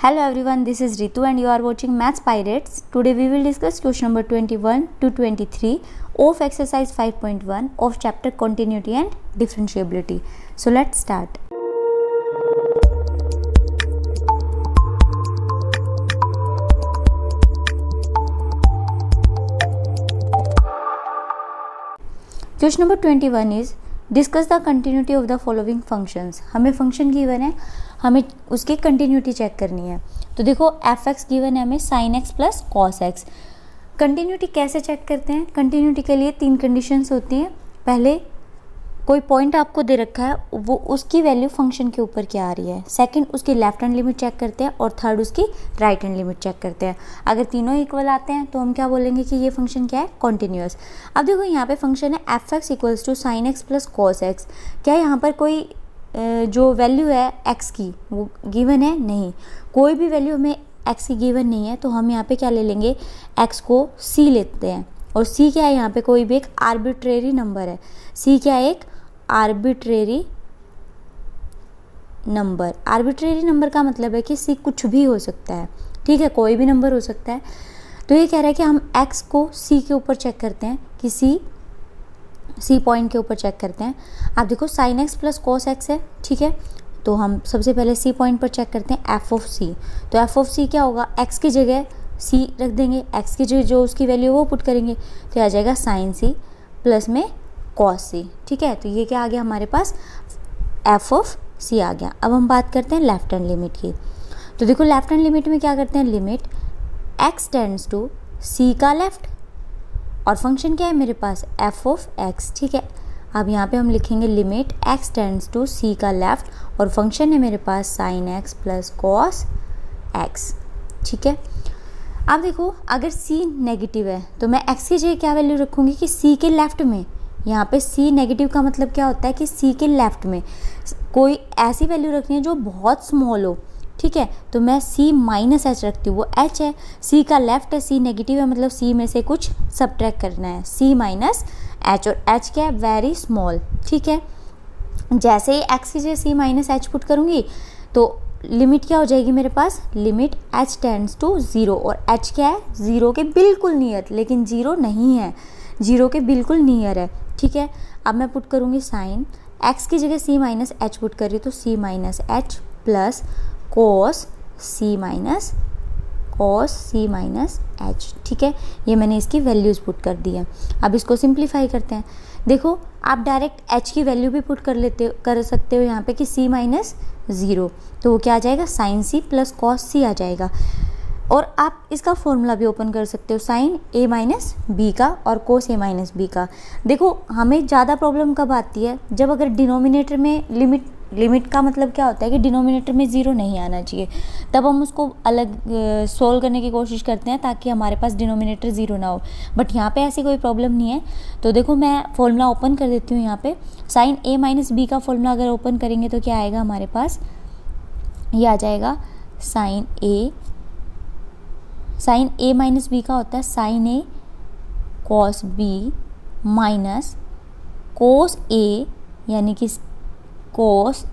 Hello everyone, this is Ritu and you are watching Maths Pirates. Today we will discuss question number 21 to 23 of exercise 5.1 of chapter Continuity and Differentiability. So let's start. Question number 21 is discuss the continuity of the following functions. हमें function given है, हमें उसकी continuity check करनी है। तो देखो F x given है हमें sign x plus cos x. Continuity कैसे चेक करते हैं? कंटिन्यूटी के लिए तीन कंडीशंस होती हैं। पहले कोई पॉइंट आपको दे रखा है, वो उसकी वैल्यू फंक्शन के ऊपर क्या आ रही है। सेकंड उसकी लेफ्ट हैंड लिमिट चेक करते हैं और थर्ड उसकी राइट हैंड लिमिट चेक करते हैं। अगर तीनों इक्वल आते हैं तो हम क्या बोलेंगे कि ये फंक्शन क्या है, कॉन्टिन्यूअस। अब देखो यहाँ पे फंक्शन है f x equals to sine x plus cos x. क्या यहाँ पर कोई जो वैल्यू है एक्स की वो गिवन है? नहीं, कोई भी वैल्यू हमें एक्स की गिवन नहीं है। तो हम यहाँ पे क्या ले लेंगे, एक्स को सी लेते हैं। और सी क्या है, यहाँ पे कोई भी एक आर्बिट्रेरी नंबर है। सी क्या है, एक आर्बिट्रेरी नंबर। आर्बिट्रेरी नंबर का मतलब है कि सी कुछ भी हो सकता है, ठीक है, कोई भी नंबर हो सकता है। तो ये कह रहा है कि हम एक्स को सी के ऊपर चेक करते हैं, कि सी पॉइंट के ऊपर चेक करते हैं। आप देखो sign x plus cos x है, ठीक है। तो हम सबसे पहले सी पॉइंट पर चेक करते हैं एफ ऑफ सी। तो एफ ऑफ सी क्या होगा, एक्स की जगह सी रख देंगे, एक्स की जगह जो उसकी वैल्यू वो पुट करेंगे, तो आ जाएगा साइन सी प्लस में कॉस सी, ठीक है। तो ये क्या आ गया हमारे पास, एफ ऑफ सी आ गया। अब हम बात करते हैं लेफ्ट हैंड लिमिट की। तो देखो लेफ्ट हैंड लिमिट में क्या करते हैं, limit x tends to c का लेफ्ट, और फंक्शन क्या है मेरे पास, एफ ऑफ एक्स, ठीक है। अब यहाँ पे हम लिखेंगे limit x tends to c का लेफ्ट, और फंक्शन है मेरे पास sine x plus cos x, ठीक है। अब देखो अगर सी नेगेटिव है तो मैं एक्स की जगह क्या वैल्यू रखूँगी कि सी के लेफ्ट में। यहाँ पे सी नेगेटिव का मतलब क्या होता है कि सी के लेफ्ट में कोई ऐसी वैल्यू रखनी है जो बहुत स्मॉल हो, ठीक है। तो मैं सी माइनस एच रखती हूँ, वो एच है, सी का लेफ्ट है, सी नेगेटिव है, मतलब सी में से कुछ सब्ट्रैक्ट करना है, सी माइनस एच। और एच क्या है, वेरी स्मॉल, ठीक है। जैसे ही एक्स की जगह सी माइनस एच पुट करूँगी तो लिमिट क्या हो जाएगी मेरे पास, limit h tends to zero. और एच क्या है, ज़ीरो के बिल्कुल नियर, लेकिन ज़ीरो नहीं है, ज़ीरो के बिल्कुल नियर है, ठीक है। अब मैं पुट करूँगी साइन एक्स की जगह सी माइनस एच पुट कर रही हूँ, तो सी माइनस एच प्लस कोस सी माइनस एच, ठीक है। ये मैंने इसकी वैल्यूज़ पुट कर दी है। अब इसको सिंप्लीफाई करते हैं। देखो आप डायरेक्ट एच की वैल्यू भी पुट कर सकते हो यहाँ पे कि सी माइनस ज़ीरो, तो वो क्या आ जाएगा, साइन सी प्लस कॉस सी आ जाएगा। और आप इसका फॉर्मूला भी ओपन कर सकते हो, साइन ए माइनस बी का और कोस ए माइनस बी का। देखो हमें ज़्यादा प्रॉब्लम कब आती है, जब अगर डिनोमिनेटर में लिमिट का मतलब क्या होता है कि डिनोमिनेटर में ज़ीरो नहीं आना चाहिए, तब हम उसको अलग सोल्व करने की कोशिश करते हैं ताकि हमारे पास डिनोमिनेटर ज़ीरो ना हो। बट यहाँ पे ऐसी कोई प्रॉब्लम नहीं है। तो देखो मैं फॉर्मूला ओपन कर देती हूँ। यहाँ पे साइन ए माइनस बी का फॉर्मूला अगर ओपन करेंगे तो क्या आएगा हमारे पास, ये आ जाएगा साइन ए माइनस बी का होता है साइन ए कॉस बी माइनस कोस ए यानी कि कोस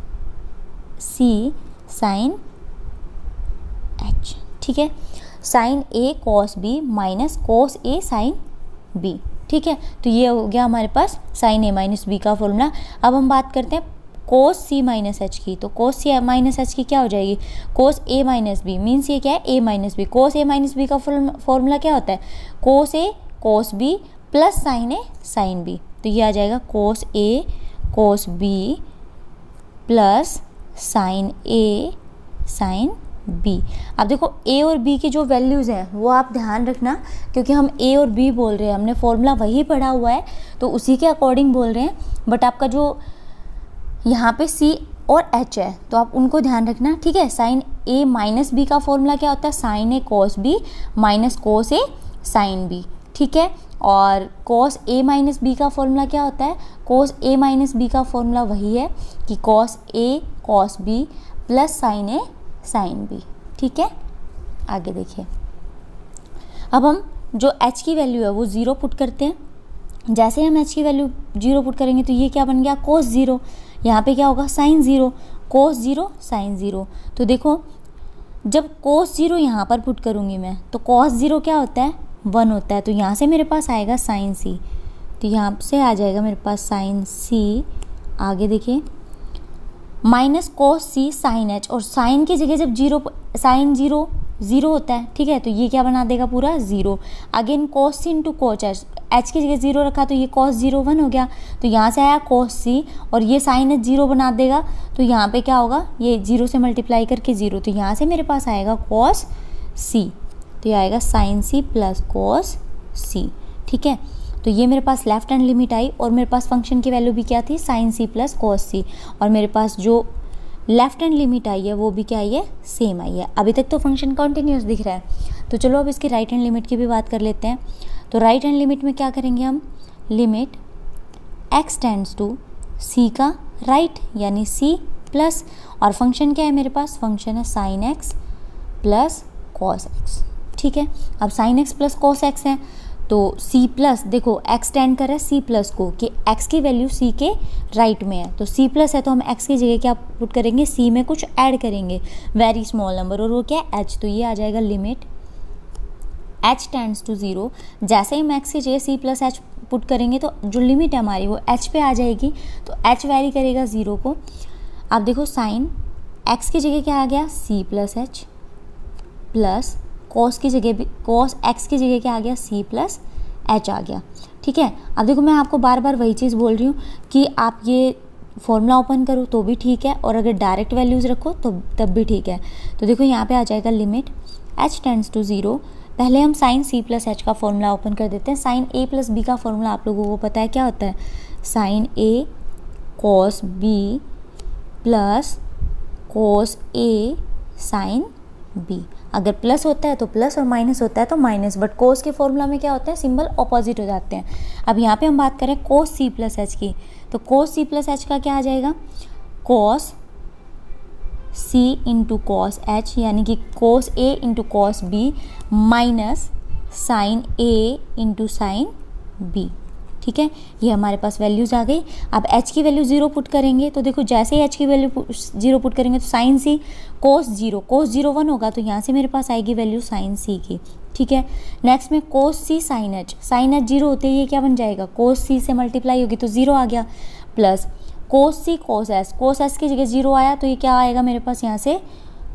सी साइन एच, ठीक है। Sign A cos b minus cos a sine B, ठीक है। तो ये हो गया हमारे पास साइन ए माइनस बी का फॉर्मूला। अब हम बात करते हैं कोस सी माइनस एच की। तो कोस सी माइनस एच की क्या हो जाएगी, कोस ए माइनस बी, मीन्स ये क्या है, ए माइनस बी। कोस ए माइनस बी का फॉर्मूला क्या होता है, कोस ए कॉस बी प्लस साइन ए साइन बी। तो ये आ जाएगा कोस ए कॉस बी प्लस साइन ए साइन बी। अब देखो ए और बी की जो वैल्यूज़ हैं वो आप ध्यान रखना, क्योंकि हम ए और बी बोल रहे हैं, हमने फॉर्मूला वही पढ़ा हुआ है तो उसी के अकॉर्डिंग बोल रहे हैं। बट आपका जो यहाँ पे सी और एच है तो आप उनको ध्यान रखना, ठीक है। साइन ए माइनस बी का फॉर्मूला क्या होता है, sign A cos b minus cos a sine B, ठीक है। और कोस ए माइनस बी का फॉर्मूला क्या होता है, कोस ए माइनस बी का फॉर्मूला वही है कि कोस ए कॉस बी प्लस साइन ए साइन बी, ठीक है। आगे देखिए, अब हम जो एच की वैल्यू है वो ज़ीरो पुट करते हैं। जैसे हम एच की वैल्यू ज़ीरो पुट करेंगे तो ये क्या बन गया, कोस ज़ीरो। यहाँ पे क्या होगा, साइन ज़ीरो, कोस ज़ीरो साइन ज़ीरो। तो देखो जब cos 0 यहाँ पर पुट करूँगी मैं तो cos 0 क्या होता है 1 होता है, तो यहाँ से मेरे पास आएगा sin c, तो यहाँ से आ जाएगा मेरे पास sin c। आगे देखिए minus cos c sin h, और sin की जगह जब sin 0 होता है, ठीक है, तो ये क्या बना देगा पूरा 0। Again cos c into cos h की जगह 0 रखा तो ये cos 0 1 हो गया, तो यहाँ से आया cos c और ये sin h 0 बना देगा, तो यहाँ पे क्या होगा ये 0 से मल्टीप्लाई करके 0, तो यहाँ से मेरे पास आएगा cos c, तो ये आएगा sin c plus cos c, ठीक है। तो ये मेरे पास लेफ्ट हैंड लिमिट आई और मेरे पास फंक्शन की वैल्यू भी क्या थी sin c plus cos c, और मेरे पास जो लेफ्ट हैंड लिमिट आई है वो भी क्या आई है सेम आई है। अभी तक तो फंक्शन कॉन्टिन्यूस दिख रहा है, तो चलो अब इसकी राइट हैंड लिमिट की भी बात कर लेते हैं। तो राइट हैंड लिमिट में क्या करेंगे हम, limit x tends to c का राइट यानी c प्लस, और फंक्शन क्या है मेरे पास, फंक्शन है sin x plus cos x, ठीक है। अब sin x plus cos x है तो c प्लस, देखो x टेंड कर रहा है c प्लस को कि x की वैल्यू c के राइट में है, तो c प्लस है तो हम x की जगह क्या पुट करेंगे, c में कुछ ऐड करेंगे वेरी स्मॉल नंबर, और वो क्या है h, तो ये आ जाएगा लिमिट h टेंड्स टू 0। जैसे ही हम x की जगह c प्लस h पुट करेंगे तो जो लिमिट है हमारी वो h पे आ जाएगी, तो h वेरी करेगा 0 को। अब देखो साइन x की जगह क्या आ गया c plus h plus cos की जगह भी cos x की जगह क्या आ गया c प्लस h आ गया, ठीक है। अब देखो मैं आपको बार बार वही चीज़ बोल रही हूँ कि आप ये फॉर्मूला ओपन करो तो भी ठीक है, और अगर डायरेक्ट वैल्यूज़ रखो तो तब भी ठीक है। तो देखो यहाँ पे आ जाएगा लिमिट h टेंड्स टू 0। पहले हम साइन c प्लस h का फॉर्मूला ओपन कर देते हैं। साइन a प्लस b का फॉर्मूला आप लोगों को पता है क्या होता है, sine a cos b plus cos a sine b। अगर प्लस होता है तो प्लस और माइनस होता है तो माइनस, बट कोस के फॉर्मूला में क्या होता है, सिंबल ऑपोजिट हो जाते हैं। अब यहाँ पे हम बात करें कोस c प्लस एच की, तो कोस c प्लस एच का क्या आ जाएगा, cos c into cos h यानी कि cos a into cos b minus sine a into sine b, ठीक है। ये हमारे पास वैल्यूज़ आ गई। अब h की वैल्यू 0 पुट करेंगे तो देखो जैसे ही h की वैल्यू 0 पुट करेंगे तो साइन c कोस 0 1 होगा, तो यहाँ से मेरे पास आएगी वैल्यू साइन c की, ठीक है। नेक्स्ट में कोस c साइन h 0 होते ही ये क्या बन जाएगा, कोस c से मल्टीप्लाई होगी तो 0 आ गया, प्लस कोस c कोस s की जगह 0 आया तो ये क्या आएगा मेरे पास यहाँ से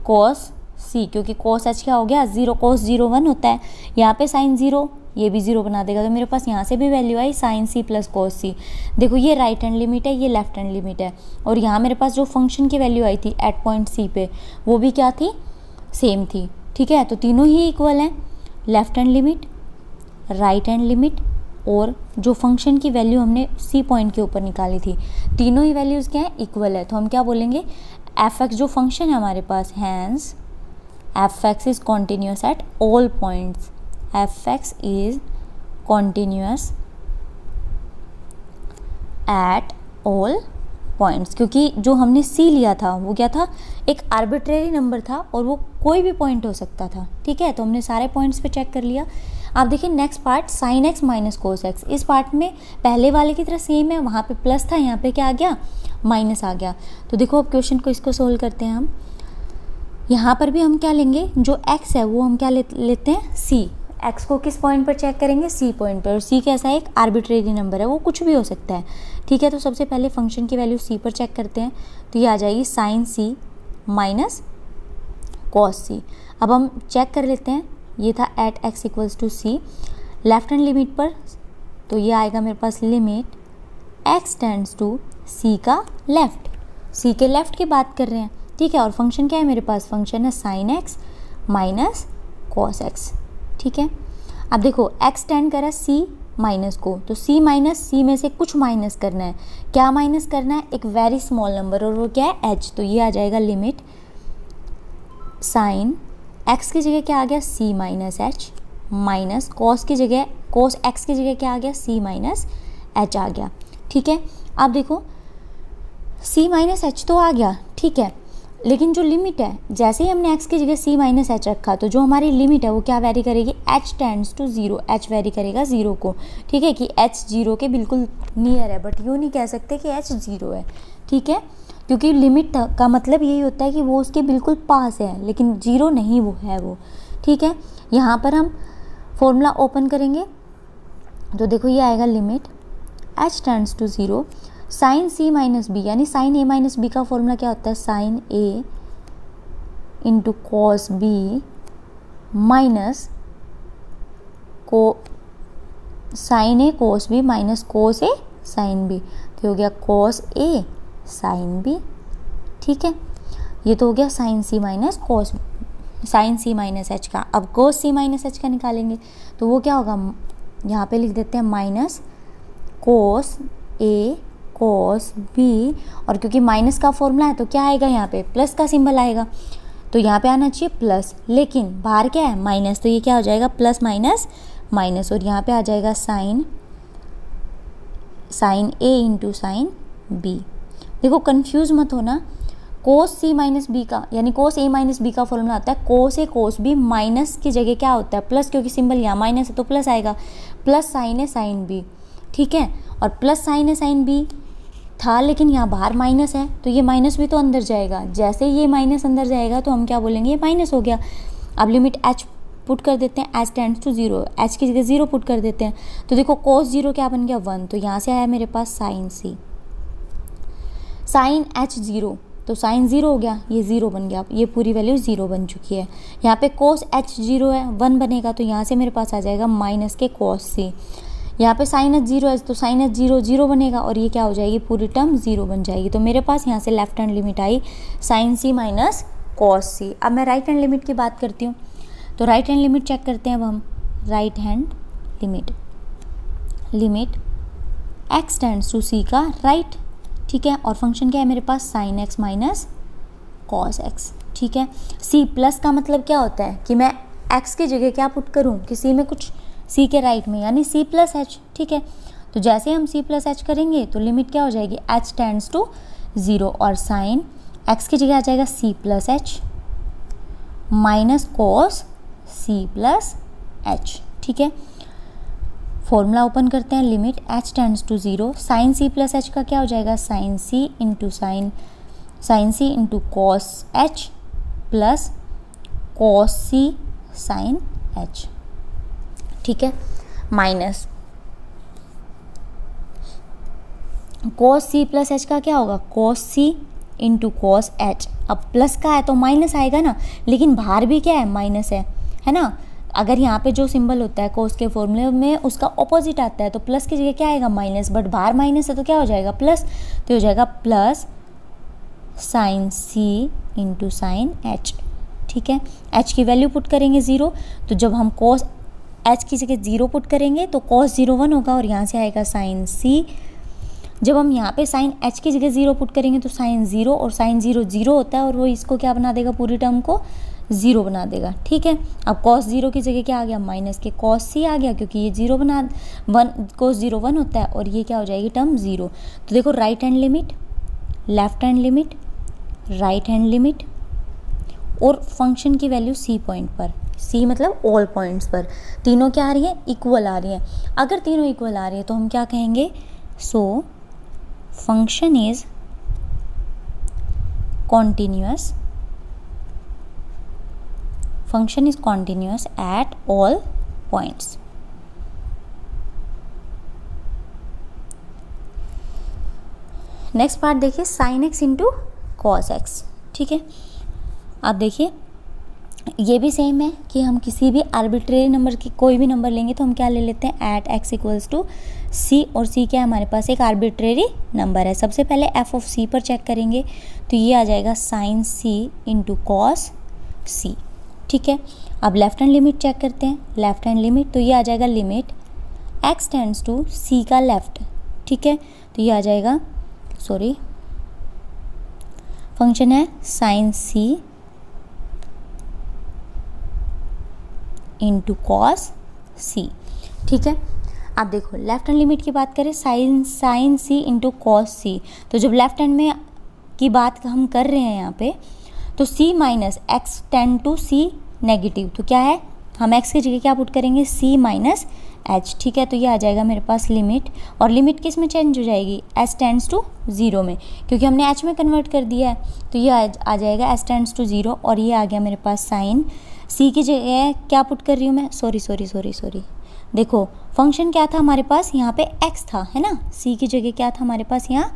कोस c, क्योंकि कोस h क्या हो गया 0, कोस 0 1 होता है, यहाँ पे साइन 0 ये भी 0 बना देगा, तो मेरे पास यहाँ से भी वैल्यू आई sine c plus cos c। देखो ये राइट हैंड लिमिट है, ये लेफ्ट हैंड लिमिट है, और यहाँ मेरे पास जो फंक्शन की वैल्यू आई थी एट पॉइंट c पे वो भी क्या थी, सेम थी, ठीक है। तो तीनों ही इक्वल हैं, left hand limit, right hand limit, और जो फंक्शन की वैल्यू हमने c पॉइंट के ऊपर निकाली थी, तीनों ही वैल्यूज़ क्या है, इक्वल है। तो हम क्या बोलेंगे, एफ एक्स जो फंक्शन है हमारे पास, hence f x is continuous at all points, f x is continuous at all points, क्योंकि जो हमने c लिया था वो क्या था, एक आर्बिट्रेरी नंबर था और वो कोई भी पॉइंट हो सकता था, ठीक है। तो हमने सारे पॉइंट्स पे चेक कर लिया। आप देखिए next part sine x minus cos x, इस पार्ट में पहले वाले की तरह सेम है, वहाँ पे प्लस था, यहाँ पे क्या आ गया, माइनस आ गया। तो देखो अब क्वेश्चन को इसको सोल्व करते हैं हम। यहाँ पर भी हम क्या लेंगे, जो x है वो हम क्या लेते हैं c, x को किस पॉइंट पर चेक करेंगे, c पॉइंट पर, और c कैसा है, एक आर्बिट्रेरी नंबर है, वो कुछ भी हो सकता है, ठीक है। तो सबसे पहले फंक्शन की वैल्यू c पर चेक करते हैं, तो ये आ जाएगी sine c minus cos c। अब हम चेक कर लेते हैं, ये था at x equals to c, left hand limit पर, तो ये आएगा मेरे पास limit x tends to c का लेफ्ट, c के लेफ्ट की बात कर रहे हैं, ठीक है। और फंक्शन क्या है मेरे पास, फंक्शन है sine x minus cos x, ठीक है। अब देखो x टेंड करा c माइनस को, तो c माइनस c में से कुछ माइनस करना है, क्या माइनस करना है, एक वेरी स्मॉल नंबर, और वो क्या है h, तो ये आ जाएगा लिमिट साइन x की जगह क्या आ गया, c minus h minus cos की जगह, कॉस x की जगह क्या आ गया, c माइनस h आ गया, ठीक है। अब देखो c माइनस h तो आ गया, ठीक है, लेकिन जो लिमिट है, जैसे ही हमने x की जगह c माइनस h रखा तो जो हमारी लिमिट है वो क्या वेरी करेगी, h tends to 0, h vary करेगा 0 को, ठीक है, कि h 0 के बिल्कुल नियर है, बट यूँ नहीं कह सकते कि h 0 है, ठीक है। क्योंकि लिमिट का मतलब यही होता है कि वो उसके बिल्कुल पास है, लेकिन 0 नहीं वो है वो, ठीक है। यहाँ पर हम फॉर्मूला ओपन करेंगे तो देखो ये आएगा limit h tends to 0 sine c minus b, यानी साइन a माइनस बी का फॉर्मूला क्या होता है, sine a into cos b minus को sine a cos b minus cos a sine b, तो हो गया कोस ए साइन बी, ठीक है। ये तो हो गया साइन सी माइनस कोस, साइन सी माइनस एच का। अब कोस सी माइनस एच का निकालेंगे तो वो क्या होगा, यहाँ पे लिख देते हैं माइनस कोस ए कोस बी, और क्योंकि माइनस का फॉर्मूला है तो क्या आएगा, यहाँ पे प्लस का सिंबल आएगा, तो यहाँ पे आना चाहिए प्लस, लेकिन बाहर क्या है माइनस, तो ये क्या हो जाएगा प्लस माइनस माइनस, और यहाँ पे आ जाएगा साइन ए इंटू साइन बी। देखो कंफ्यूज मत होना, कोस सी माइनस बी का यानी कोस ए माइनस बी का फॉर्मूला आता है कोस ए कोस बी, माइनस की जगह क्या होता है प्लस, क्योंकि सिंबल यहाँ माइनस है तो प्लस आएगा, प्लस साइन ए साइन बी, ठीक है। और प्लस साइन ए साइन बी था, लेकिन यहाँ बाहर माइनस है तो ये माइनस भी तो अंदर जाएगा, जैसे ये माइनस अंदर जाएगा तो हम क्या बोलेंगे, ये माइनस हो गया। अब लिमिट h पुट कर देते हैं, h टेंड्स टू 0, h की जगह 0 पुट कर देते हैं, तो देखो cos 0 क्या बन गया 1, तो यहाँ से आया मेरे पास साइन c, साइन h 0 तो साइन 0 हो गया, ये 0 बन गया, ये पूरी वैल्यू 0 बन चुकी है। यहाँ पे cos h 0 है 1 बनेगा, तो यहाँ से मेरे पास आ जाएगा माइनस के cos c, यहाँ पे साइन h 0 है तो साइन h 0 0 बनेगा, और ये क्या हो जाएगी पूरी टर्म 0 बन जाएगी। तो मेरे पास यहाँ से लेफ्ट हैंड लिमिट आई sine c minus cos c। अब मैं राइट हैंड लिमिट की बात करती हूँ, तो राइट हैंड लिमिट चेक करते हैं अब हम, right hand limit x tends to c का राइट, ठीक है, और फंक्शन क्या है मेरे पास sine x minus cos x, ठीक है। c प्लस का मतलब क्या होता है कि मैं x की जगह क्या पुट करूँ कि c में कुछ c के राइट में, यानी c प्लस h, ठीक है। तो जैसे हम c प्लस h करेंगे तो लिमिट क्या हो जाएगी h टेंड्स टू 0, और साइन x की जगह आ जाएगा c plus h minus cos c plus h, ठीक है। फॉर्मूला ओपन करते हैं, limit h tends to 0 sine c plus h का क्या हो जाएगा sine c into cos h plus cos c sine h, ठीक है, minus cos c plus h का क्या होगा cos c into cos h। अब प्लस का है तो माइनस आएगा ना, लेकिन बाहर भी क्या है माइनस है ना। अगर यहाँ पे जो सिंबल होता है cos के फॉर्मूले में उसका ऑपोजिट आता है तो प्लस की जगह क्या आएगा माइनस, बट बाहर माइनस है तो क्या हो जाएगा प्लस, तो हो जाएगा plus sign c into sine h, ठीक है। h की वैल्यू पुट करेंगे 0, तो जब हम cos h की जगह 0 पुट करेंगे तो cos 0 1 होगा, और यहाँ से आएगा साइन c। जब हम यहाँ पे साइन h की जगह 0 पुट करेंगे तो साइन 0, और साइन 0 0 होता है, और वो इसको क्या बना देगा पूरी टर्म को 0 बना देगा, ठीक है। अब cos 0 की जगह क्या आ गया माइनस के cos c आ गया, क्योंकि ये 0 बना 1, cos 0 1 होता है, और ये क्या हो जाएगी टर्म 0। तो देखो right hand limit, left hand limit, right hand limit, और फंक्शन की वैल्यू c पॉइंट पर, c मतलब ऑल पॉइंट्स पर, तीनों क्या आ रही है इक्वल आ रही है। अगर तीनों इक्वल आ रही है तो हम क्या कहेंगे, so function is continuous, function is continuous at all points। Next part देखिए sine x into cos x, ठीक है। अब देखिए ये भी सेम है कि हम किसी भी आर्बिट्रेरी नंबर की कोई भी नंबर लेंगे तो हम क्या ले लेते हैं at x equals to c, और c क्या है हमारे पास एक आर्बिट्रेरी नंबर है। सबसे पहले f ऑफ c पर चेक करेंगे तो ये आ जाएगा sine c into cos c, ठीक है। अब लेफ्ट हैंड लिमिट चेक करते हैं, लेफ्ट हैंड लिमिट तो ये आ जाएगा limit x tends to c का लेफ्ट, ठीक है। तो ये आ जाएगा, सॉरी फंक्शन है sine c into cos c, ठीक है। अब देखो लेफ्ट हैंड लिमिट की बात करें sine c into cos c, तो जब लेफ्ट हैंड में की बात हम कर रहे हैं यहाँ पे तो c minus x tend to c negative, तो क्या है हम x की जगह क्या पुट करेंगे c माइनस एच, ठीक है। तो ये आ जाएगा मेरे पास लिमिट, और लिमिट किस में चेंज हो जाएगी, एच टेंड्स टू 0 में, क्योंकि हमने एच में कन्वर्ट कर दिया है। तो ये आ जाएगा एच टेंड्स टू 0, और ये आ गया मेरे पास साइन। सी की जगह क्या पुट कर रही हूँ मैं, सॉरी, देखो फंक्शन क्या था हमारे पास यहाँ पे, एक्स था, है ना। सी की जगह क्या था हमारे पास यहाँ,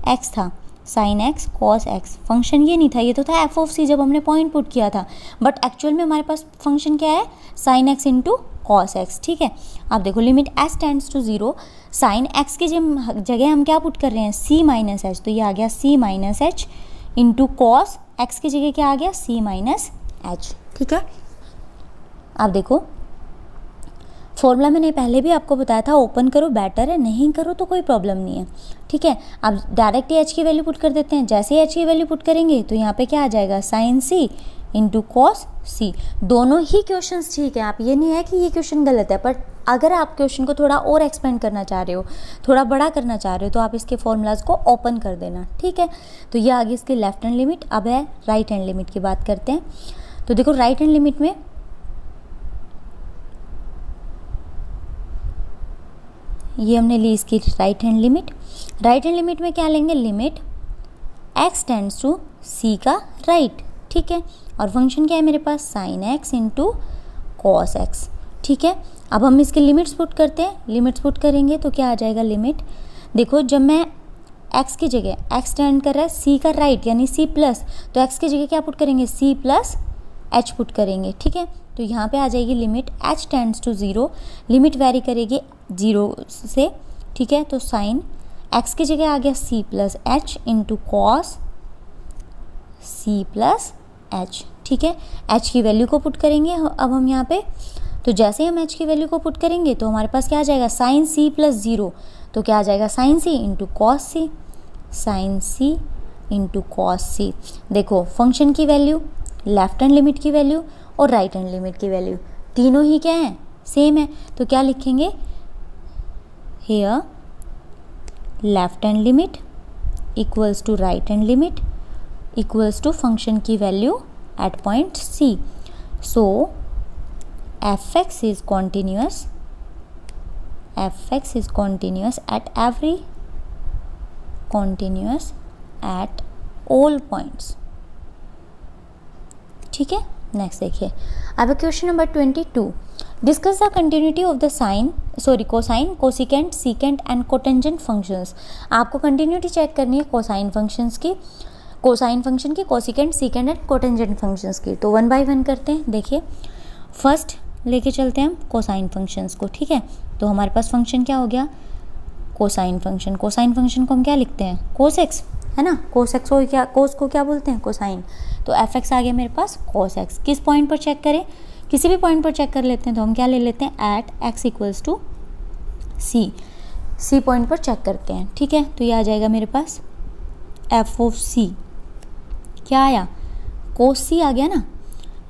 एक्स था, sine x cos x. Function ये नहीं था, ये तो था एफ ऑफ सी जब हमने पॉइंट पुट किया था, बट एक्चुअल में हमारे पास फंक्शन क्या है, sine x into cos x, ठीक है। अब देखो limit h tends to 0, sine x की जगह हम क्या पुट कर रहे हैं, सी माइनस एच, तो ये आ गया c minus h into cos x की जगह क्या आ गया, सी माइनस एच, ठीक है। अब देखो फॉर्मूला मैंने पहले भी आपको बताया था, ओपन करो बेटर है, नहीं करो तो कोई प्रॉब्लम नहीं है, ठीक है। अब डायरेक्ट ही एच की वैल्यू पुट कर देते हैं। जैसे ही एच की वैल्यू पुट करेंगे तो यहाँ पे क्या आ जाएगा, साइन सी इंटू कॉस सी। दोनों ही क्वेश्चंस ठीक है, आप ये नहीं है कि ये क्वेश्चन गलत है, बट अगर आप क्वेश्चन को थोड़ा और एक्सपेंड करना चाह रहे हो, थोड़ा बड़ा करना चाह रहे हो, तो आप इसके फॉर्मूलाज को ओपन कर देना, ठीक है। तो ये आगे इसकी लेफ्ट हैंड लिमिट। अब है राइट हैंड लिमिट की बात करते हैं। तो देखो राइट हैंड लिमिट में ये हमने ली इसकी right hand limit. Right hand limit में क्या लेंगे, limit x tends to c का राइट, ठीक है। और फंक्शन क्या है मेरे पास, sine x into cos x, ठीक है। अब हम इसके लिमिट्स पुट करते हैं। लिमिट्स पुट करेंगे तो क्या आ जाएगा, लिमिट देखो जब मैं x की जगह x टेंड कर रहा है c का राइट यानी c प्लस, तो x की जगह क्या पुट करेंगे, c प्लस h पुट करेंगे, ठीक है। तो यहाँ पे आ जाएगी limit h tends to 0, limit vary करेगी 0 से, ठीक है। तो साइन x की जगह आ गया c plus H into cos c plus H, ठीक है। h की वैल्यू को पुट करेंगे अब हम यहाँ पे। तो जैसे ही हम h की वैल्यू को पुट करेंगे तो हमारे पास क्या आ जाएगा, साइन c प्लस 0, तो क्या आ जाएगा, sine c into cos c, sine c into cos c। देखो फंक्शन की वैल्यू, लेफ्ट हैंड लिमिट की वैल्यू और राइट हैंड लिमिट की वैल्यू तीनों ही क्या है, सेम है। तो क्या लिखेंगे, here left hand limit equals to right hand limit equals to function की value at point C. So fx is continuous at all points, ठीक है। नेक्स्ट देखिए, अब question number 22, discuss the continuity of the cosine, cosecant, secant and cotangent functions. आपको continuity check करनी है cosine function की, cosecant, secant and cotangent functions की। तो 1 बाय 1 करते हैं। देखिए फर्स्ट लेके चलते हैं हम कोसाइन फंक्शंस को, ठीक है। तो हमारे पास फंक्शन क्या हो गया, कोसाइन फंक्शन। कोसाइन फंक्शन को हम क्या लिखते हैं, कोस एक्स, है ना। कोस एक्स को क्या, कोस को क्या बोलते हैं, कोसाइन। तो एफ एक्स आ गया मेरे पास कोस एक्स। किस पॉइंट पर चेक करें, किसी भी पॉइंट पर चेक कर लेते हैं। तो हम क्या ले लेते हैं, at x equals to c point पर चेक करते हैं, ठीक है। तो ये आ जाएगा मेरे पास एफ ऑफ सी, क्या आया, कोस सी आ गया ना।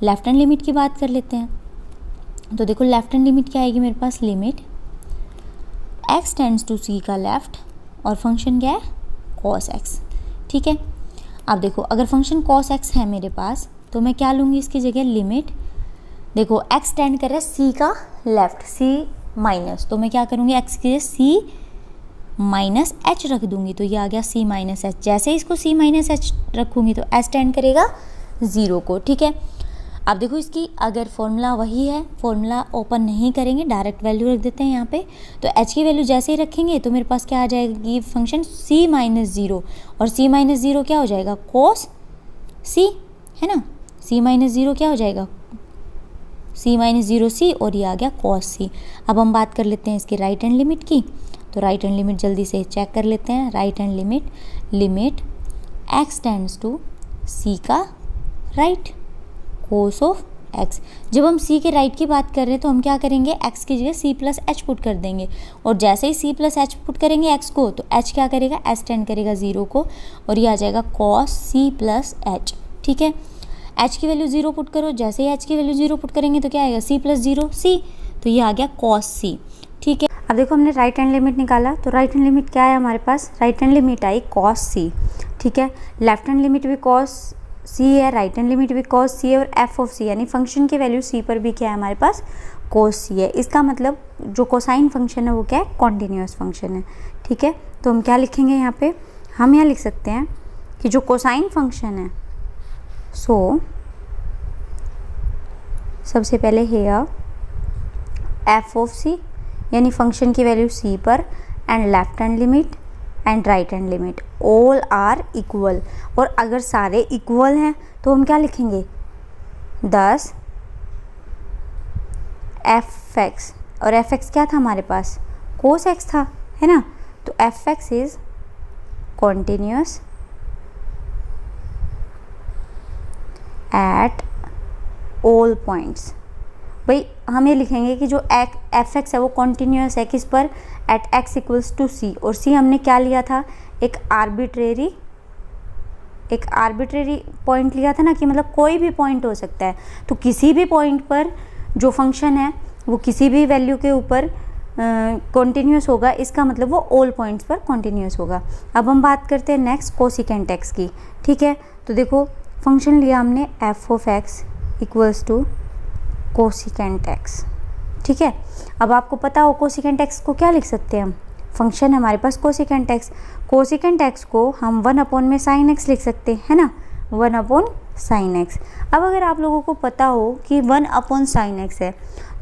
लेफ्ट हैंड लिमिट की बात कर लेते हैं। तो देखो लेफ्ट हैंड लिमिट क्या आएगी मेरे पास, limit x tends to c का लेफ्ट, और फंक्शन क्या है, कॉस एक्स, ठीक है। अब देखो अगर फंक्शन कॉस एक्स है मेरे पास, तो मैं क्या लूँगी इसकी जगह, लिमिट देखो एक्स टेंड कर रहा है सी का लेफ्ट, सी माइनस, तो मैं क्या करूँगी, एक्स की जगह सी माइनस एच रख दूंगी। तो ये आ गया सी माइनस एच। जैसे इसको सी माइनस एच रखूँगी तो एच टेंड करेगा 0 को, ठीक है। अब देखो इसकी अगर फॉर्मूला वही है, फॉर्मूला ओपन नहीं करेंगे, डायरेक्ट वैल्यू रख देते हैं यहाँ पे। तो एच की वैल्यू जैसे ही रखेंगे तो मेरे पास क्या आ जाएगी, फंक्शन सी माइनस 0, और सी माइनस 0 क्या हो जाएगा, कोस सी, है ना। सी माइनस 0 क्या हो जाएगा, सी माइनस 0 सी, और ये आ गया कॉस सी। अब हम बात कर लेते हैं इसकी राइट हैंड लिमिट की। तो राइट हैंड लिमिट जल्दी से चेक कर लेते हैं। Right hand limit x tends to c का राइट, कोस ऑफ एक्स। जब हम सी के राइट की बात कर रहे हैं तो हम क्या करेंगे, एक्स की जगह सी प्लस एच पुट कर देंगे, और जैसे ही सी प्लस एच पुट करेंगे एक्स को, तो एच क्या करेगा, एच टेंड करेगा 0 को, और ये आ जाएगा कॉस सी प्लस एच, ठीक है। एच की वैल्यू 0 पुट करो, जैसे ही एच की वैल्यू 0 पुट करेंगे तो क्या आएगा, सी प्लस 0 सी, तो ये आ गया कॉस सी, ठीक है। अब देखो हमने राइट हैंड लिमिट निकाला, तो राइट हैंड लिमिट क्या है हमारे पास, right hand limit I cos सी, ठीक है। लेफ्ट हैंड लिमिट भी कॉस सी है, राइट हैंड लिमिट भी कॉस सी है, और एफ ऑफ सी यानी फंक्शन की वैल्यू सी पर भी क्या है हमारे पास, कोस सी है। इसका मतलब जो कोसाइन फंक्शन है वो क्या है, कॉन्टिन्यूस फंक्शन है। ठीक है, तो हम क्या लिखेंगे यहाँ पे, हम यहाँ लिख सकते हैं कि जो कोसाइन फंक्शन है, सो सबसे पहले हेयर एफ ऑफ सी यानी फंक्शन की वैल्यू सी पर, and left hand limit and right hand limit all are equal. और अगर सारे इक्वल हैं तो हम क्या लिखेंगे, 10 एफ एक्स, और एफ एक्स क्या था हमारे पास, कोस एक्स था, है ना। तो F x is continuous at all points. भाई हम ये लिखेंगे कि जो एफ एक्स है वो कॉन्टिन्यूस है किस पर, एट एक्स इक्वल्स टू सी, और सी हमने क्या लिया था, एक आर्बिट्रेरी पॉइंट लिया था ना, कि मतलब कोई भी पॉइंट हो सकता है। तो किसी भी पॉइंट पर जो फंक्शन है वो किसी भी वैल्यू के ऊपर कॉन्टिन्यूस होगा, इसका मतलब वो ऑल पॉइंट्स पर कॉन्टिन्यूस होगा। अब हम बात करते हैं नेक्स्ट कोसिकेंट एक्स की। ठीक है, तो देखो फंक्शन लिया हमने f of x equals to cosecant x. ठीक है, अब आपको पता हो कोसिकेंट एक्स को क्या लिख सकते हैं हम, फंक्शन है हमारे पास कोसिकेंट एक्स, कोसिकेंट एक्स को हम 1 अपॉन में साइन एक्स लिख सकते हैं, है ना, 1 अपॉन साइन एक्स। अब अगर आप लोगों को पता हो कि 1 अपॉन साइन एक्स है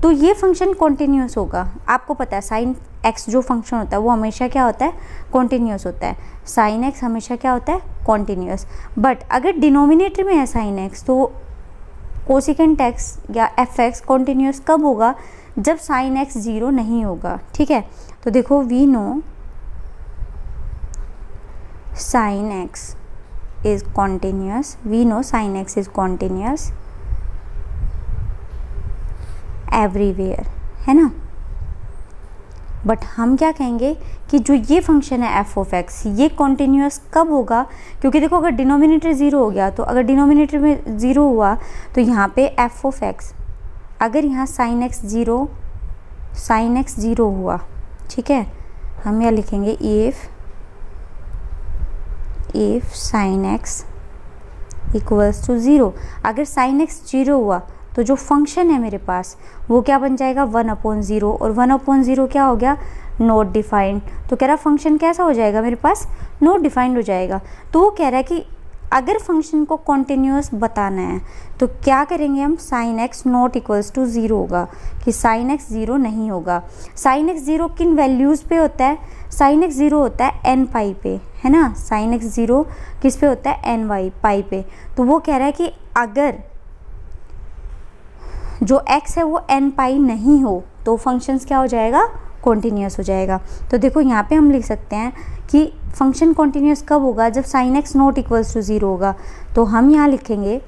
तो ये फंक्शन कॉन्टिन्यूस होगा। आपको पता है साइन एक्स जो फंक्शन होता है वो हमेशा क्या होता है, कॉन्टिन्यूस होता है। साइन एक्स हमेशा क्या होता है, कॉन्टिन्यूस। बट अगर डिनोमिनेटर में है साइन एक्स तो कोसिकेंट एक्स या एफ एक्स कॉन्टिन्यूस कब होगा, जब साइन एक्स 0 नहीं होगा। ठीक है, तो देखो we know sine x is continuous, we know sine x is continuous everywhere, है ना। बट हम क्या कहेंगे कि जो ये फंक्शन है एफ ऑफ एक्स, ये कॉन्टिन्यूस कब होगा, क्योंकि देखो अगर डिनोमिनेटर 0 हो गया, तो अगर डिनोमिनेटर में 0 हुआ तो यहाँ पे एफ ऑफ एक्स, अगर यहाँ साइन एक्स 0 हुआ, ठीक है, हम यहाँ लिखेंगे if sine x equals to 0। अगर साइन एक्स 0 हुआ तो जो फंक्शन है मेरे पास वो क्या बन जाएगा, 1/0, और 1/0 क्या हो गया, नॉट डिफाइंड। तो कह रहा फंक्शन कैसा हो जाएगा मेरे पास, नॉट डिफाइंड हो जाएगा। तो वो कह रहा है कि अगर फंक्शन को कॉन्टिन्यूस बताना है तो क्या करेंगे हम, sine x not equals to 0 होगा, कि साइन एक्स 0 नहीं होगा। साइन एक्स 0 किन वैल्यूज़ पे होता है, साइन एक्स 0 होता है एन पाई पे, है ना। साइन एक्स 0 किस पे होता है, एन वाई पाई पे। तो वो कह रहा है कि अगर जो x है वो n पाई नहीं हो तो फंक्शंस क्या हो जाएगा, कॉन्टिन्यूस हो जाएगा। तो देखो यहाँ पे हम लिख सकते हैं कि फंक्शन कॉन्टिन्यूस कब होगा, जब sine x not equals to 0 होगा। तो हम यहाँ लिखेंगे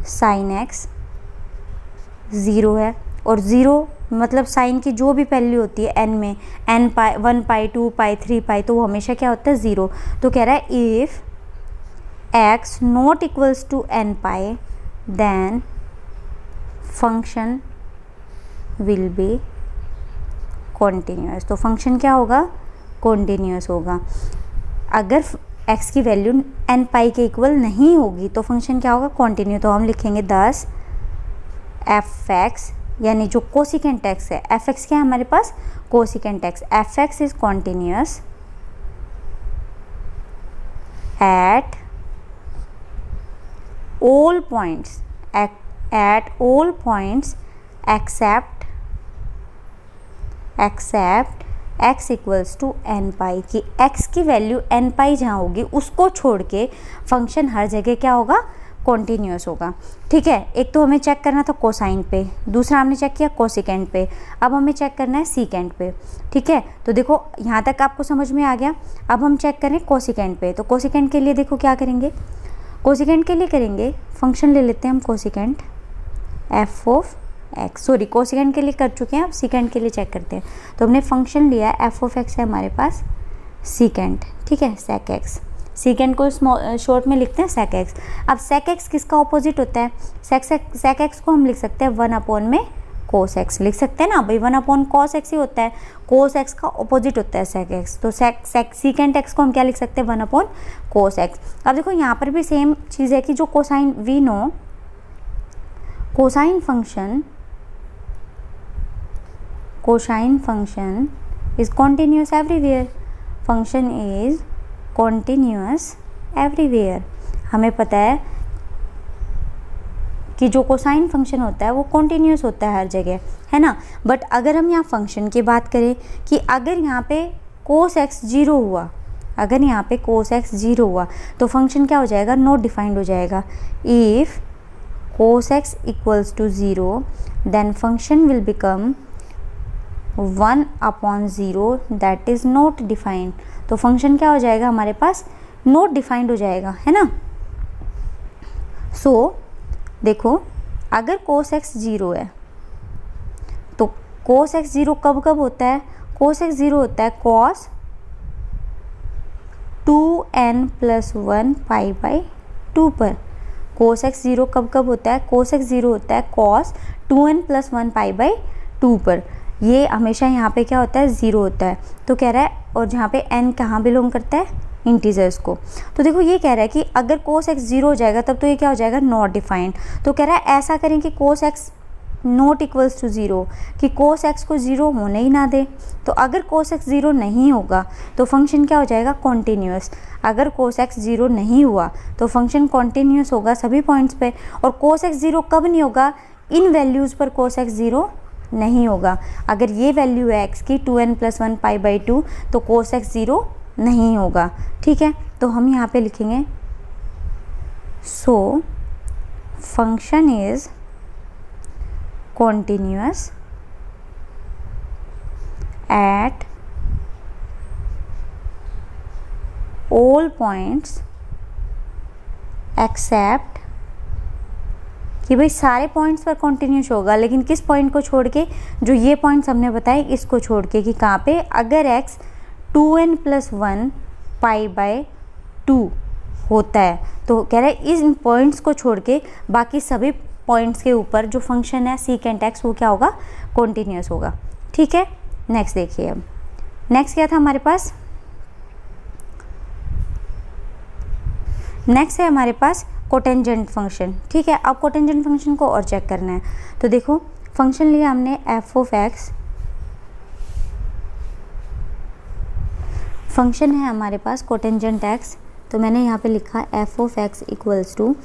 साइन एक्स 0 है, और 0 मतलब साइन की जो भी वैल्यू होती है n में, n पाई 1 पाई 2 पाई 3 पाई, तो वो हमेशा क्या होता है, 0। तो कह रहा है if x not equals to n pi then function will be continuous. तो फंक्शन क्या होगा, कॉन्टिन्यूस होगा। अगर x की वैल्यू n पाई के इक्वल नहीं होगी तो फंक्शन क्या होगा, कॉन्टिन्यू। तो हम लिखेंगे 10 एफ एक्स, यानी जो कोसिकेंट एक्स है, एफ एक्स क्या है हमारे पास, cosecant x, f x is continuous at all points, at all points except x equals to n pi, कि x की वैल्यू n पाई जहाँ होगी उसको छोड़ के फंक्शन हर जगह क्या होगा, कॉन्टिन्यूस होगा। ठीक है, एक तो हमें चेक करना था कोसाइन पे, दूसरा हमने चेक किया कोसिकेंट पे, अब हमें चेक करना है सीकेंट पे। ठीक है, तो देखो यहाँ तक आपको समझ में आ गया। अब हम चेक करें कोसिकेंट पे। तो कोसिकेंट के लिए देखो क्या करेंगे, कोसिकेंट के लिए करेंगे फंक्शन ले लेते हैं हम cosecant F of x, sorry cosecant के लिए कर चुके हैं, अब सीकेंट के लिए चेक करते हैं। तो हमने फंक्शन लिया एफ ऑफ एक्स है हमारे पास सीकेंट, ठीक है, सेक एक्स, सीकेंट को शॉर्ट में लिखते हैं सेक एक्स। अब सेक एक्स किसका ऑपोजिट होता है, सेक एक्स को हम लिख सकते हैं 1 अपॉन में कोस एक्स लिख सकते हैं ना भाई, 1/cos x ही होता है, कोस एक्स का ऑपोजिट होता है सेक एक्स, तो सीकेंट एक्स को हम क्या लिख सकते हैं 1/cos x। अब देखो यहाँ पर भी सेम चीज़ है कि जो cosine, we know cosine function is continuous everywhere, function is continuous everywhere. हमें पता है कि जो कोसाइन फंक्शन होता है वो कॉन्टिन्यूस होता है हर जगह, है ना। बट अगर हम यहाँ फंक्शन की बात करें कि अगर यहाँ पे कोस एक्स 0 हुआ, अगर यहाँ पे कोस एक्स 0 हुआ तो फंक्शन क्या हो जाएगा, नॉट डिफाइंड हो जाएगा। If cos x equals to 0 then function will become 1/0 that is not defined. तो फंक्शन क्या हो जाएगा हमारे पास, नॉट डिफाइंड हो जाएगा, है ना। सो देखो अगर cos x 0 है तो cos x 0 कब कब होता है, cos x 0 होता है cos 2n+1 π/2 पर। cos x 0 कब कब होता है, cos x 0 होता है cos 2n+1 π/2 पर। ये हमेशा यहाँ पे क्या होता है, 0 होता है। तो कह रहा है, और जहाँ पे n कहाँ बिलोंग करता है, इंटीजर्स को। तो देखो ये कह रहा है कि अगर cos x 0 हो जाएगा तब तो ये क्या हो जाएगा, नॉट डिफाइंड। तो कह रहा है ऐसा करें कि cos x not equals to 0, कि cos x को 0 होने ही ना दे। तो अगर cos x 0 नहीं होगा तो फंक्शन क्या हो जाएगा, कॉन्टिन्यूस। अगर cos x 0 नहीं हुआ तो फंक्शन कॉन्टिन्यूस होगा सभी पॉइंट्स पे। और cos x 0 कब नहीं होगा, इन वैल्यूज़ पर cos x 0 नहीं होगा। अगर ये वैल्यू है x की 2n+1 π/2 तो cos x 0 नहीं होगा, ठीक है। तो हम यहाँ पे लिखेंगे सो function is continuous eight all points accept, कि भाई सारे पॉइंट्स पर कॉन्टिन्यूस होगा लेकिन किस पॉइंट को छोड़ के, जो ये पॉइंट्स हमने बताए इसको छोड़ के, कि कहाँ पे, अगर x 2n+1 π/2 होता है। तो कह रहा है इन पॉइंट्स को छोड़ के बाकी सभी पॉइंट्स के ऊपर जो फंक्शन है सीकेंट एक्स वो क्या होगा, कॉन्टिन्यूस होगा, ठीक है। नेक्स्ट देखिए, अब नेक्स्ट क्या था हमारे पास, नेक्स्ट है हमारे पास कोटेंजेंट फंक्शन, ठीक है। अब कोटेंजेंट फंक्शन को और चेक करना है। तो देखो फंक्शन लिया हमने f(x), फंक्शन है हमारे पास कोटेंजेंट x, तो मैंने यहाँ पे लिखा f(x) equals to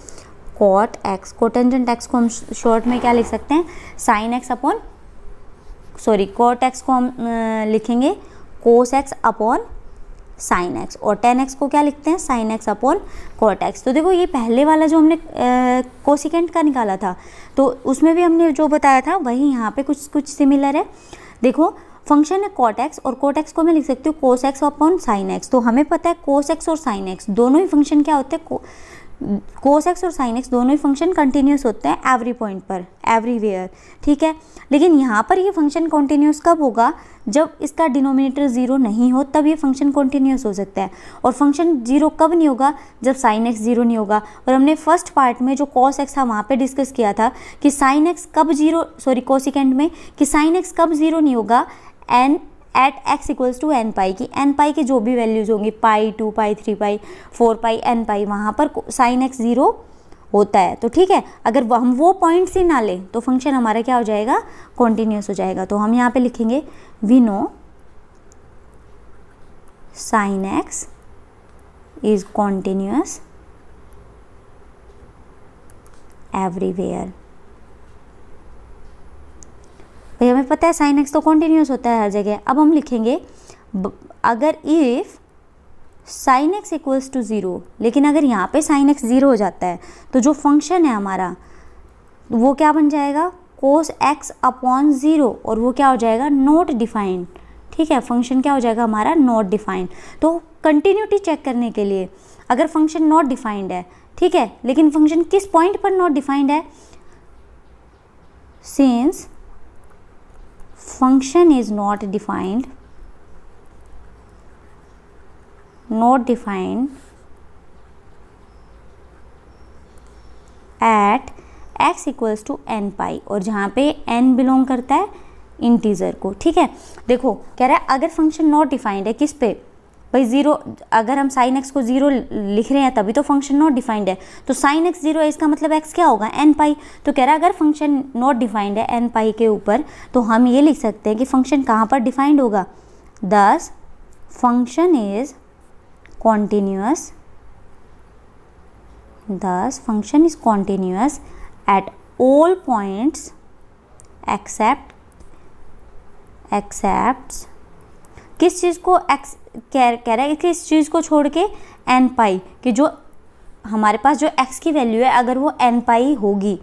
cot x। Cotangent x को हम शॉर्ट में क्या लिख सकते हैं, sin x upon, sorry cot x को हम लिखेंगे cos x upon sin x, और tan x को क्या लिखते हैं, sin x upon cot x। तो देखो ये पहले वाला जो हमने कोसिकेंट का निकाला था तो उसमें भी हमने जो बताया था वही यहाँ पे कुछ सिमिलर है। देखो फंक्शन है cot x, और cot x को मैं लिख सकती हूँ cos x upon sin x। तो हमें पता है cos x और sin x दोनों ही फंक्शन क्या होते हैं, cos x और sin x दोनों ही फंक्शन कंटिन्यूस होते हैं एवरी पॉइंट पर, एवरीवेयर, ठीक है। लेकिन यहाँ पर ये फंक्शन कंटिन्यूस कब होगा, जब इसका डिनोमिनेटर 0 नहीं हो तब ये फंक्शन कंटिन्यूस हो सकता है। और फंक्शन 0 कब नहीं होगा, जब sin x 0 नहीं होगा। और हमने फर्स्ट पार्ट में जो cos x था वहाँ पे डिस्कस किया था कि sin x कब 0, सॉरी कोसिकेंट में, कि sin x कब 0 नहीं होगा, n at x equals to n pi, की n पाई की जो भी वैल्यूज होंगी, पाई 2 पाई 3 पाई 4 पाई n पाई, वहाँ पर sin x 0 होता है। तो ठीक है, अगर हम वो पॉइंट्स ही ना लें तो फंक्शन हमारा क्या हो जाएगा, कॉन्टिन्यूस हो जाएगा। तो हम यहाँ पे लिखेंगे we know sin x is continuous everywhere. भाई हमें पता है sin x तो कॉन्टिन्यूस होता है हर जगह। अब हम लिखेंगे अगर if sin x equals to 0, लेकिन अगर यहाँ पे sin x 0 हो जाता है तो जो फंक्शन है हमारा वो क्या बन जाएगा, cos x अपॉन 0, और वो क्या हो जाएगा, नॉट डिफाइंड। ठीक है, फंक्शन क्या हो जाएगा हमारा, नॉट डिफाइंड। तो कंटिन्यूटी चेक करने के लिए अगर फंक्शन नॉट डिफाइंड है, ठीक है, लेकिन फंक्शन किस पॉइंट पर नॉट डिफाइंड है, since function is not defined at x x equals to n pi, और जहाँ पे n बिलोंग करता है इंटीजर को। ठीक है, देखो कह रहा है अगर फंक्शन नॉट डिफाइंड है, किस पे भाई 0, अगर हम साइन x को 0 लिख रहे हैं तभी तो फंक्शन नॉट डिफाइंड है, तो साइन x 0 है, इसका मतलब x क्या होगा n पाई। तो कह रहा है अगर फंक्शन नॉट डिफाइंड है n पाई के ऊपर, तो हम ये लिख सकते हैं कि फंक्शन कहाँ पर डिफाइंड होगा, दस function is continuous, thus function is continuous at all points except किस चीज़ को x कह रहा है कि इस चीज़ को छोड़ के n पाई, कि जो हमारे पास जो x की वैल्यू है अगर वो n पाई होगी,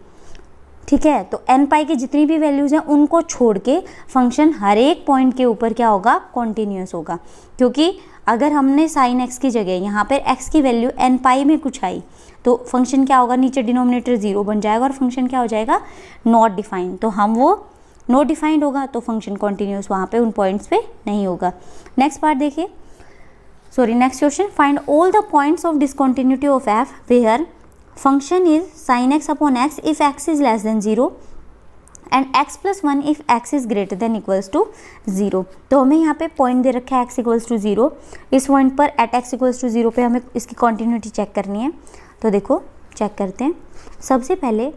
ठीक है, तो n पाई की जितनी भी वैल्यूज़ हैं उनको छोड़ के फंक्शन हर एक पॉइंट के ऊपर क्या होगा, कॉन्टिन्यूअस होगा। क्योंकि अगर हमने साइन x की जगह यहाँ पर x की वैल्यू n पाई में कुछ आई तो फंक्शन क्या होगा, नीचे डिनोमिनेटर 0 बन जाएगा और फंक्शन क्या हो जाएगा, नॉट डिफाइंड। तो हम वो नॉट डिफाइंड होगा तो फंक्शन कॉन्टिन्यूअस वहाँ पे उन पॉइंट्स पे नहीं होगा। नेक्स्ट पार्ट देखिए, next question, find all the points of discontinuity of f where function is sin x upon x if x is less than 0 and x plus 1 if x is greater than equals to 0। तो हमें यहाँ पे point दे रखा है x equals to 0, इस point पर eight x equals to 0 पे हमें इसकी कॉन्टिन्यूटी चेक करनी है। तो देखो चेक करते हैं, सबसे पहले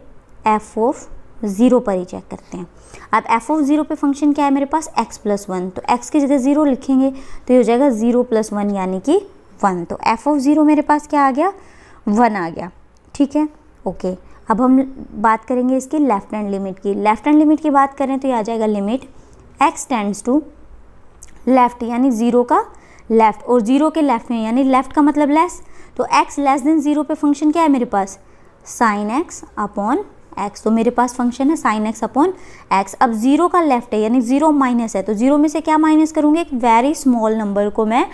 f ऑफ 0 पर ही चेक करते हैं। अब f ऑफ 0 पे फंक्शन क्या है मेरे पास, x प्लस 1, तो x की जगह 0 लिखेंगे तो ये हो जाएगा 0 प्लस 1 यानी कि 1, तो f ऑफ 0 मेरे पास क्या आ गया, 1 आ गया। ठीक है, ओके। अब हम बात करेंगे इसकी लेफ्ट हैंड लिमिट की। लेफ्ट हैंड लिमिट की बात करें तो ये आ जाएगा limit x tends to left, यानी 0 का लेफ्ट, और 0 के लेफ्ट में यानी लेफ्ट का मतलब लेस, तो x लेस देन 0 पे फंक्शन क्या है मेरे पास, साइन x अपॉन x, तो मेरे पास फंक्शन है साइन x अपॉन x। अब 0 का लेफ्ट है यानी 0 माइनस है, तो 0 में से क्या माइनस करूँगी, एक वेरी स्मॉल नंबर को मैं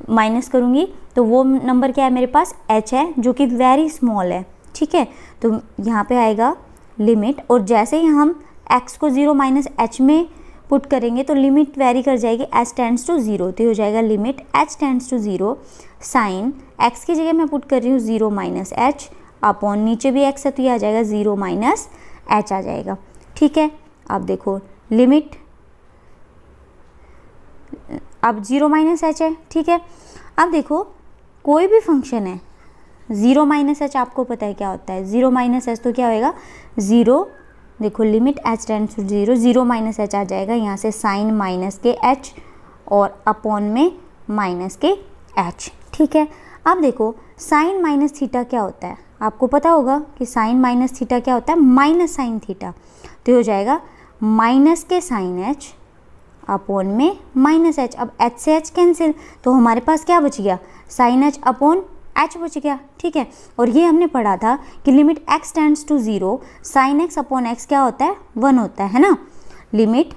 माइनस करूँगी, तो वो नंबर क्या है मेरे पास, h है, जो कि वेरी स्मॉल है। ठीक है, तो यहाँ पे आएगा लिमिट, और जैसे ही हम x को 0 माइनस h में पुट करेंगे तो लिमिट वेरी कर जाएगी h टेंड्स टू 0, तो ये हो जाएगा limit h tends to 0 sine x की जगह मैं पुट कर रही हूँ 0 माइनस h अपॉन नीचे भी x है तो ये आ जाएगा 0 माइनस h आ जाएगा। ठीक है, अब देखो लिमिट, अब 0 माइनस h है। ठीक है, अब देखो कोई भी फंक्शन है 0 माइनस h, आपको पता है क्या होता है 0 माइनस h, तो क्या होएगा 0, देखो limit h tends to 0, 0 minus h आ जाएगा, यहाँ से साइन माइनस के h और अपॉन में माइनस के h। ठीक है, अब देखो साइन माइनस थीटा क्या होता है, आपको पता होगा कि साइन माइनस थीटा क्या होता है, माइनस साइन थीटा, तो हो जाएगा माइनस के साइन h अपॉन में माइनस h। अब h से h कैंसिल, तो हमारे पास क्या बच गया, साइन h अपॉन h बच गया। ठीक है, और ये हमने पढ़ा था कि limit x tends to 0 sine x upon x क्या होता है, 1 होता है ना। Limit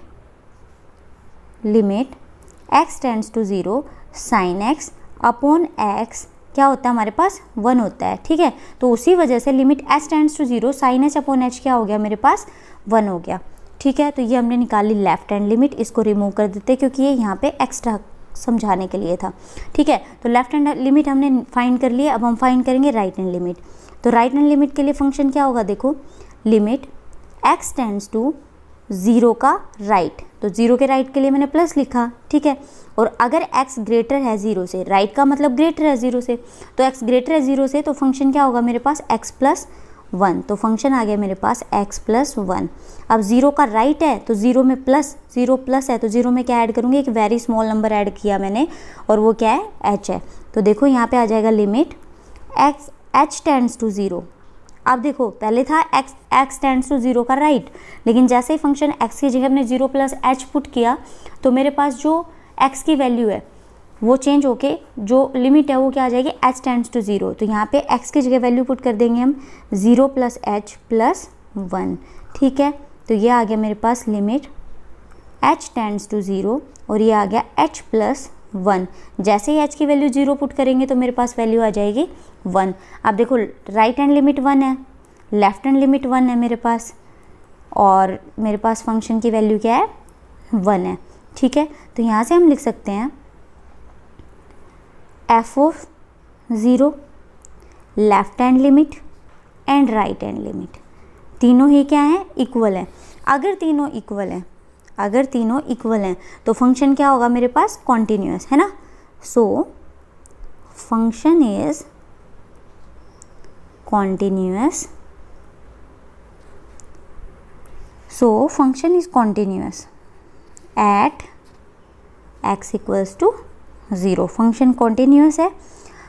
x tends to 0 sine x upon x क्या होता है हमारे पास, 1 होता है। ठीक है, तो उसी वजह से limit h tends to 0 sine h upon h क्या हो गया मेरे पास, 1 हो गया। ठीक है, तो ये हमने निकाली लेफ्ट हैंड लिमिट, इसको रिमूव कर देते क्योंकि ये यहाँ पे एक्स्ट्रा समझाने के लिए था। ठीक है, तो लेफ्ट हैंड लिमिट हमने फाइंड कर लिया, अब हम फाइंड करेंगे राइट हैंड लिमिट। तो राइट हैंड लिमिट के लिए फंक्शन क्या होगा, देखो लिमिट x टेंड्स टू 0 का राइट, तो 0 के राइट के लिए मैंने प्लस लिखा। ठीक है, और अगर x ग्रेटर है 0 से, राइट का मतलब ग्रेटर है 0 से, तो x ग्रेटर है 0 से, तो फंक्शन क्या होगा मेरे पास, x प्लस 1, तो फंक्शन आ गया मेरे पास x प्लस 1। अब 0 का राइट है तो 0 में प्लस, 0 प्लस है तो 0 में क्या ऐड करूँगी, एक वेरी स्मॉल नंबर ऐड किया मैंने, और वो क्या है, h है। तो देखो यहाँ पे आ जाएगा लिमिट h टेंड्स टू 0। अब देखो पहले था x टेंड्स टू 0 का राइट, लेकिन जैसे ही फंक्शन x की जगह हमने 0 प्लस h पुट किया तो मेरे पास जो x की वैल्यू है वो चेंज होके जो लिमिट है वो क्या आ जाएगी, h टेंड्स टू 0। तो यहाँ पे x की जगह वैल्यू पुट कर देंगे हम 0 प्लस h प्लस 1। ठीक है, तो ये आ गया मेरे पास लिमिट h टेंड्स टू 0 और ये आ गया h प्लस 1। जैसे ही h की वैल्यू 0 पुट करेंगे तो मेरे पास वैल्यू आ जाएगी 1। अब देखो राइट हैंड लिमिट 1 है, लेफ्ट हैंड लिमिट 1 है मेरे पास, और मेरे पास फंक्शन की वैल्यू क्या है, 1 है। ठीक है, तो यहाँ से हम लिख सकते हैं f of 0 left hand limit and right hand limit. तीनों ही क्या है, इक्वल है। अगर तीनों इक्वल हैं तो फंक्शन क्या होगा मेरे पास, कॉन्टिन्यूअस, है ना। So function is continuous, so function is continuous at x equals to 0। Function continuous है,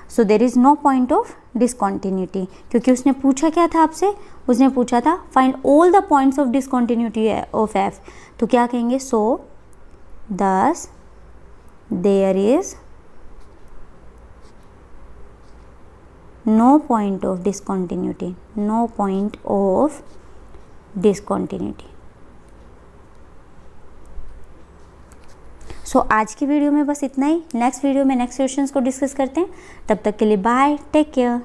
so there is no point of discontinuity, क्योंकि उसने पूछा क्या था आपसे, उसने पूछा था find all the points of discontinuity of f। तो क्या कहेंगे, so thus there is no point of discontinuity, no point of discontinuity. So आज की वीडियो में बस इतना ही। नेक्स्ट वीडियो में नेक्स्ट क्वेश्चंस को डिस्कस करते हैं। तब तक के लिए बाय, टेक केयर।